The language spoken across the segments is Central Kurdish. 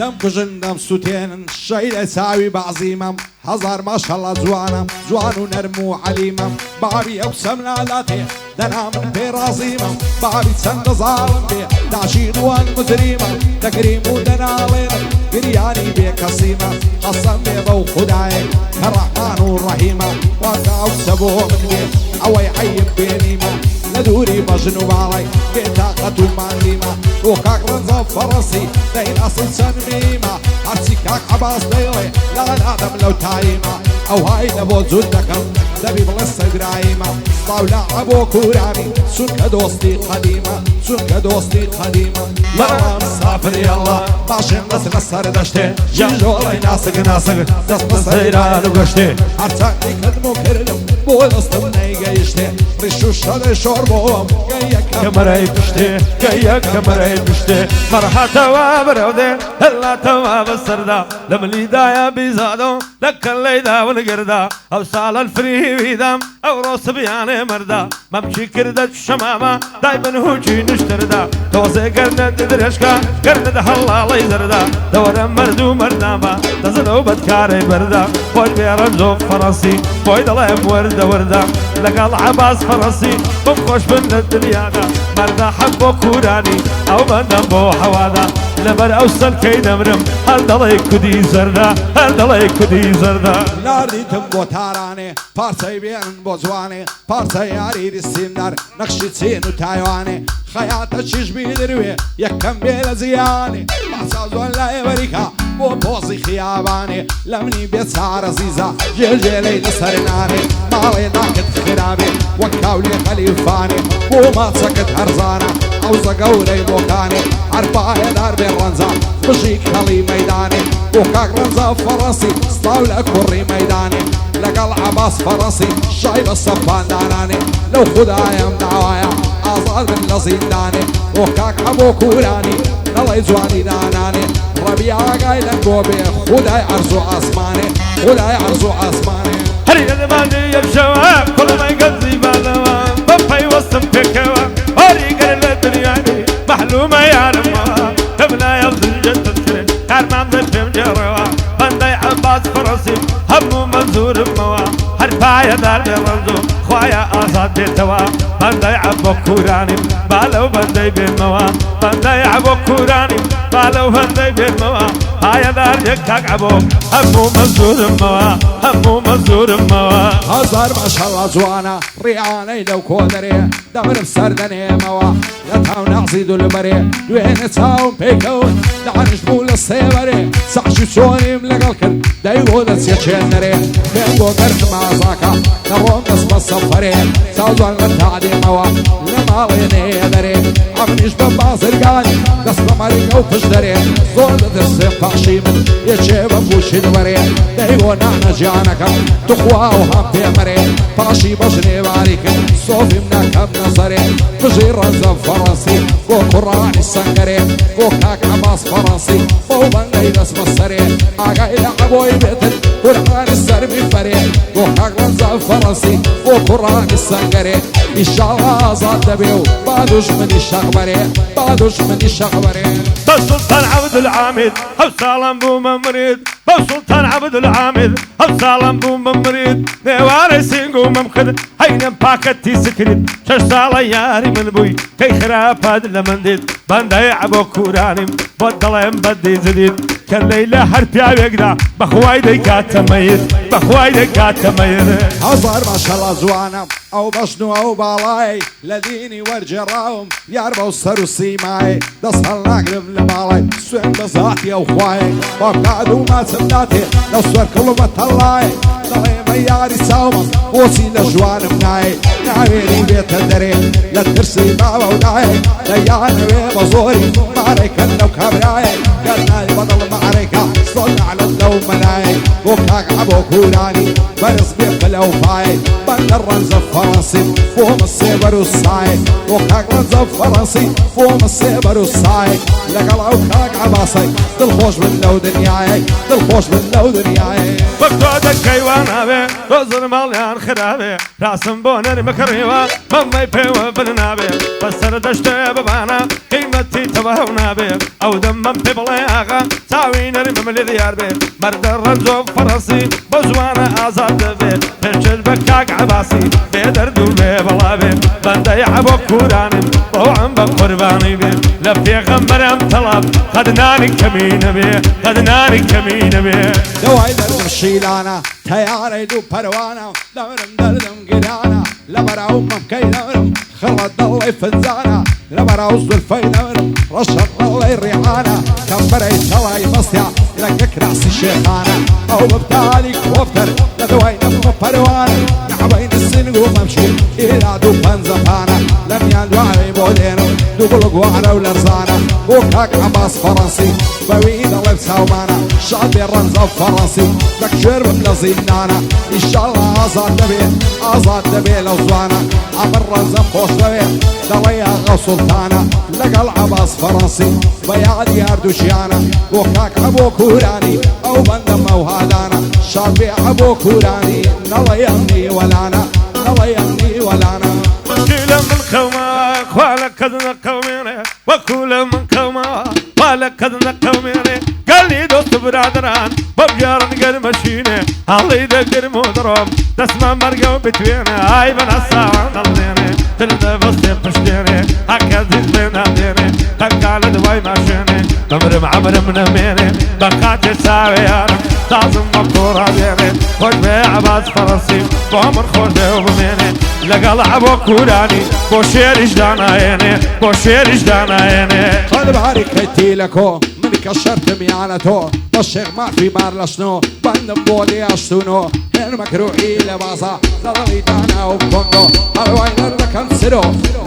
دەم کوژن دەم سووتێنن شەی لە چاوی بەعزیمەم هەزار ماشەڵڵا جوانم جوان و نەرم و عەلیمەم بابی ئەو سەمنالاتێ دەنا من پێ ڕازیمەم بابی چەندە زاڵم بێ داشی دوان مجریمەم دەگریم و دەناڵێنم گریانی بێکەسیمە قەسەم بێ بەو خودایە کە ڕەحمان و ڕەحیمە واتە ئەو کچە بۆ من بێ ئەوەی عەیب بێنیمە لە دووری بەژن و باڵای بێتاقەت و ماندیمە بۆ کاک ڕەنجە فەڕەسی دەین ئەسڵ چەند میمە هەرچی کاک عەباس دەیڵێ لاڵادەم لەو تایمە ئەو های لە بۆ جوود دەکەم دەبی بڵێ سەگرایمە ساولاعە بۆ کوورانی چونکە دۆستی قەدیمە چونکە دۆستی قەدیمە بەڵام سافری ئەڵڵا باشێن دەست لەسەر دەشتێ ژۆڵەی ناسک ناسک دەست بە سەیران و گەشتێ هەرچەندی کردم و کردم بۆ دەستم نەیگەیشتێ ڕیش و شەدەی شۆر بۆم کەمەرەی پشتێ گەیەک کەمەرەی پشتێ مەرحەتەوە بەرەودێ هەلاتەوە بەسەردا لە ملیدایە بیزادۆ لە کەلەیدا ونگردا ئەو ساڵە فریویدام ئەو ڕۆسە بیانێ مەردا مەمچی کردە شەمامە دای بنهوچی نشتردا تۆزێ گەردە درێژکە گەردە هەڵاڵی زەردا دەوەرە مەرد و مەردامە دەزنەوە بەدکارەی بەردا بۆی بێڕەنجۆ فەڕەسی بۆی دەڵێم وەردە وەردا لەگەڵ عەباس فەڕەسی بم خۆش بن لە دنیادا مەردا حەق بۆ کوورانی ئەو بەندەم بۆ حەوادا لەبەر ئەو سەرکەی دەمرم هەر دەڵێ کودی زەردا هەر دەڵێ کودی زەردا ناردیتم بۆ تارانێ پارچەی بێنن بۆ جوانێ پارچە یاریری سیمدار نەخشی چین و تایوانێ خەیاتە چیش بیدروێ یەکەم بێ لە زیانێ ماسا زۆن لای وەریکا بۆ پۆزی خیابانێ لە منی بێ چارە زیزە جێلجێلەی لەسەر نانێ ماڵێ ناکت خرابێ وەک کاولێ خەلیفانێ بۆ ماچەکەت هەرزانە ئەوزە گەورەی بۆکانێ هەرپایەدار بێ ڕەنجە بژی کەڵی مەیدانێ بۆ کاک ڕەنجە فەڕەسی ستاو لە کوڕی مەیدانێ لەگەڵ عەباس فەڕەسی شای بە سەفاندانانێ لەو خودایەم داوایە ئازاد بن لە زیندانێ بۆ کاک هەبۆ کوورانی دەڵی جوانی دانانێ ڕەبی ئاگای لەنگ بۆ بێ خودای عەرز و ئاسمانێ خودای عەرز و ئاسمانێ هەری لەدەمانی یەکشەوە کوڵمەی گەنجی بادەوە بە پەیوەستم پێکەوە هەریگەر لە دنیانی مەحلومە یارمەوە دەبنایە زنجە تذکرێ کارمان دە پێم جێڕەوە بەندەی عەباس فەڕەسی هەموو مەنزورمەوە هەر پایەدار بێ ڕەنجۆ خوایە ئازاد بێتەوە بەندەی عەبۆ کوورانیم با لەو بەندەی بێنمەوە بەندەی عەبۆ کوورانیم با لەو بەندەی بێنمەوە پایەدار یەک کاک عەبۆ هەموو مەنزورمەوە هەموو مەنزورمەوە هەزار ماشەڵڵا جوانە ڕیانەی لەو کۆدەرێ دەمرم سەر دەنێمەوە لە تاو نەعزی دولبەرێ دوێنێ چاوم پێکەوت دانیش بوو لە سێوەرێ سەعشی چۆنیم لەگەڵ کرد دەی بۆ دەچێ چێنەرێ پێم بۆ گەردم ئازاکە دەڕۆم دەست بە سەفەرێ چاوجوان لە تادێمەوە لە ماڵێ نێدەرێ ئەمنیش بە بازرگانی دەست بە مەریکە و پشت دەرێ زۆر دەدەستێ پاشی من یەکێ بە پوشی دوەرێ دەی بۆ نانە گیانەکەم توخوا و هەم پێمەرێ پاشی بە ژنێواری کرد سۆفیم نەکەم نەزەرێ بژی ڕەنجە فەڕەسی بۆ کوڕانی سەنگەرێ بۆ کاک عەباس فەڕەسی بۆ بەندەی دەست بە سەرێ ئاگای لە عەبۆی بێتن قورئانی سەر میفەرێ بۆ کاک ڕەنجە فەڕەسی بۆ کوڕانی سەنگەرێ ئیشاڵڵا ئازاد دەبێ و با دوژمنی شەقبەرێ با دوژمنی شەقبەرێ بە سوڵتان عەبدولحامید هەو ساڵم بوومە مرید بە سوڵتان عەبدولحامید هەو ساڵم بوومە مرید نێوارەی سینگومەم کرد هەینەم پاکەتی سکرید شەش ساڵە یاری من بووی کەی خراپەت لە من دیت بەندەی عەبۆ کوورانیم بۆ دەڵێم بەدی زدیت کەلەی لە هەر پیاوێکدا بەخوای دەیکاتە مەیت بەخوای دەیکاتە مەیت هەزار ماشەڵڵا جوانم ئەو بەشن و ئەو باڵای لە دینی وەرجێڕاوم یار بەو سەر و سیمای دەست هەڵ ناگرم لە ماڵای سوێن بە زاتی ئەو خوایە بابکات و ماچم ناتێ لە سوەر کڵمە تەڵای دەڵێمە یاری چاومە بۆچی لە ژوانم نایە ناوێری بێتە دەرێ لە ترسی باوە و نایە لە یانەوێ بە زۆری مارێکەن لەو کابرایە گەرنای بەدڵ مارێکە سۆل نعلم لەو مەلایە بۆ کاک عەبۆ کوورانی بەرز بێ لەو پایە وبند الرنز فرنسي فوم السيبر والصايد وكاك رنز فرنسي فوم السيبر والصايد لقلا وكاك عباسي دلخوش من لو دنياي دلخوش من لو دنياي بكتودك كيوانا بي دوزر ماليان خرابي راسم بونر مكريوا ممي بيوا بلنابي بسر دشتي ببانا قيمتي تبهونا بي او دمم في بلاغا تاوين رمم لذيار بي مرد الرنزو فرنسي بزوانا آزاد بي بيشد بكاك عباسي بيدردو بي بلا بي بندا يحبو كوراني طوعن بقرباني بي لفي غمرم طلب خدناني كمين بي خدناني كمين بي دواي دردم شيلانا تياري دو بروانا دورم دردم قرانا لبراو ممكي دورم خلط ضلي فنزانا لبراو زلفي دورم رشد ضلي ريعانا كمبري تلاي مصيع لك كراسي شيخانا او ببتالي كوفتر لدواي نمو بروانا يحبين السنقو ممشي إلى دو بنزفانا لم يندو علي بودينو دو بلقو على ولرزانا وكاك عباس فرنسي بويد لبسا ومانا شعبي الرمز فرنسي بكشر بلزينانا إن شاء الله آزاد دبي لو زوانا عمر رمز خوش دبي دليا غو سلطانا لقى العباس فرنسي بيا ديار دوشيانا وكاك عبو كوراني أو بندم أو هادانا شعبي عبو كوراني نلياني ولانا نلياني ولانا وكل من قومك ولا كذن قوميني وكل من قومك ولا كذن قوميني قال لي دوست برادران ببجارن قد مشيني الله يدقر مدرم تسمع مرقو بتويني هاي بنسا ضليني تلدى بسي بشتيني هكذا بين هديني قال دواي ماشيني نمرم عمر من هميني بقات تساوي يارم تازم مبكور هديني خوش بي عباس فرنسي بامر خوش بي وبميني لقال عبو كوراني بوشيرش دانايني بوشيرش دانايني قلب عارك هيتيلكو من كشرت ميانتو الشيخ ما في بار لشنو بندم بودي اشتونو هن مكروحي لباسا لضغي دانا وكونغو هالوين لكن سرو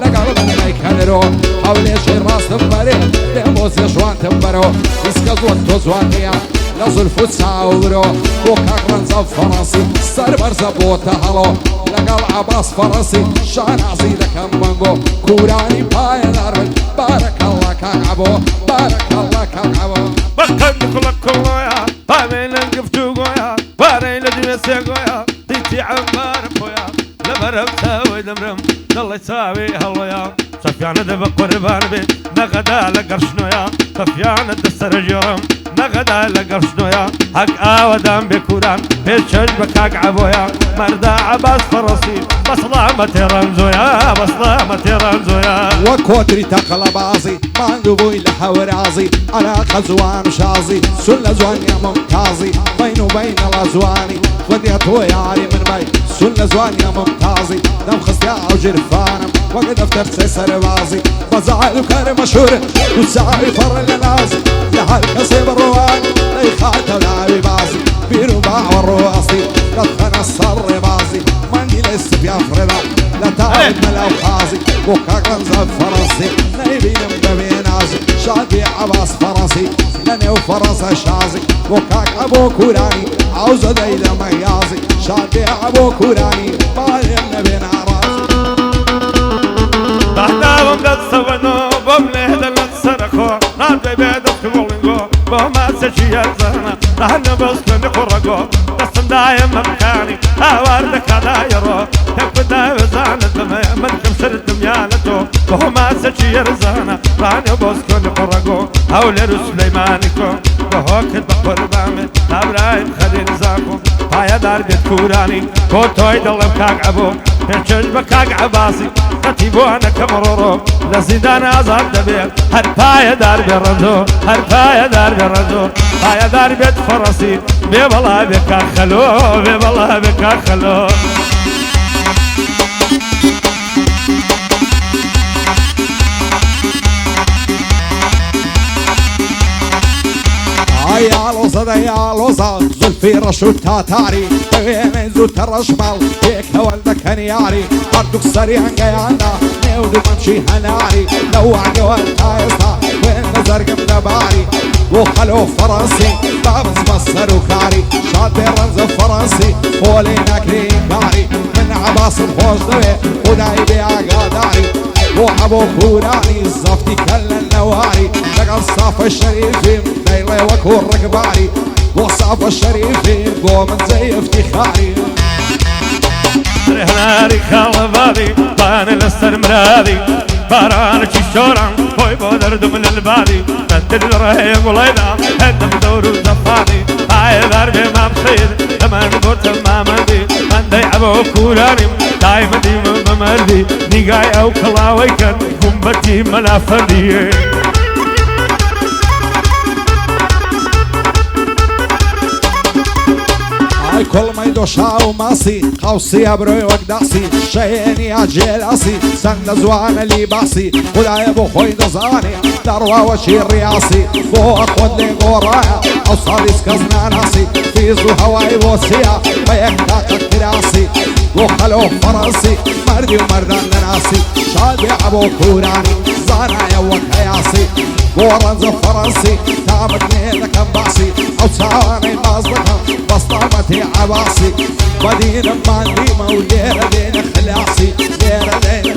لقلب انا يكالرو حوليش الراس تنبري ديموز يشوان تنبرو يسكزوت توزوانيا لازل فوتسا ورو وكاك رنزا فرنسي سربر زبوتا هلو لقل عباس فرنسي شانازي لكن بانغو كوراني باي داربن بارك الله كعبو بارك الله كعبو بكن كلك كلويا بامين لنقفتو قويا بارين لجمسي قويا تيتي عمار بويا لمرم ساوي دمرم الله يساوي هلويا سفيانة دبا قربان بي نغدا لقرشنويا سفيانة دسر جرم نغدا لقرشنويا حق آودان بكوران بيتشج بكاك عبويا مردا عباس فرنسي بصلامة رمزويا بصلامة رمزويا وكوتري تقلب عازي ماندوبوي لحورازي على خزوان شازي سل زوان يا ممتازي بين وبين الازواني وديتو ياري من بي سل زوان يا ممتازي دم خصيا وجرفانم وقد افتر سيسر بازي بزعل كان مشهور وسعي فر لنازي لهالكسب الروان ليخاتل عبي بازي برباع والرواسي قد خنص الربازي ماني لسه في افرنا لا تعب ملاو خازي وكاك رمزة فرنسي نايبين مبينازي شعبي عباس فرنسي لاني وفرنسا شازي وكاك ابو كوراني عوزة ديلة ميازي شعبي ابو كوراني بالي نبين عرازي بعدهم لتصونو بملهد لتصرخو نادي بيدك بولينغو بهما سجي الزهنة نحن بسكن قرقو بس دايم مكاني أواردك دايرو تبدا وزان الدمي من كمشر دميانتو بهما سجي الزهنة نحن بسكن قرقو أولي سليمانكو بهوكت بقربامي إبراهيم خليل زاكو هاي دار بيت كوراني كوتوي دلم كاك عبو هنشج بكاك عباسي كتيبو أنا كمرورو لزيدان أزاد دبيل هربايا دار برزو هربايا دار برزو هاي دار بيت فرنسي بيبلا بكا خلو بيبلا بكا خلو يا لوزة يا لوزة زلفي رشو تاتاري من زوت الرشمال هيك ولدك هنياري عردك سريع قيانا نودو ممشي هناري لو عني والتايسا وين نزرق مدباري وخلو فرنسي بابس مصر وكاري شاد رمز فرنسي ولينا كريكاري من عباس خوش دوي خداي بأقاداري وحبو كوراني الزفتي كل النواري لقل صاف الشريفين دايلي وكور رقباري وصاف الشريفين قوم زي افتخاري رهناري خالفادي باني للسرمرادي بارانك الشوران بوي بودرد من البادي ندل الرهيم ولينا هدم دور الزفادي هاي ضربي ما بصير لما نقول ما مدي من دي عبو كوراني دايما ديما بمردي نيقاي او كلاوي كان قنبتي ملافدي كل ما يدوشاو ماسي قوسي ابروي وقداسي شيني اجلاسي سند زوان اللي باسي ولا ابو خوي دزاني دروه وشي رياسي بو اخوض لي قرايا او صاريس كزنا ناسي في زو هواي وسيا بيكتاك كراسي وخلو فرنسي مردي ومردان ناسي شادي ابو كوراني زانا يا وكياسي ورنز فرنسي تامتني لك باسي او ساواني بازلكم بسطامتي عباسي مدينة ماندي موليرة دين خلاصي ليرة دين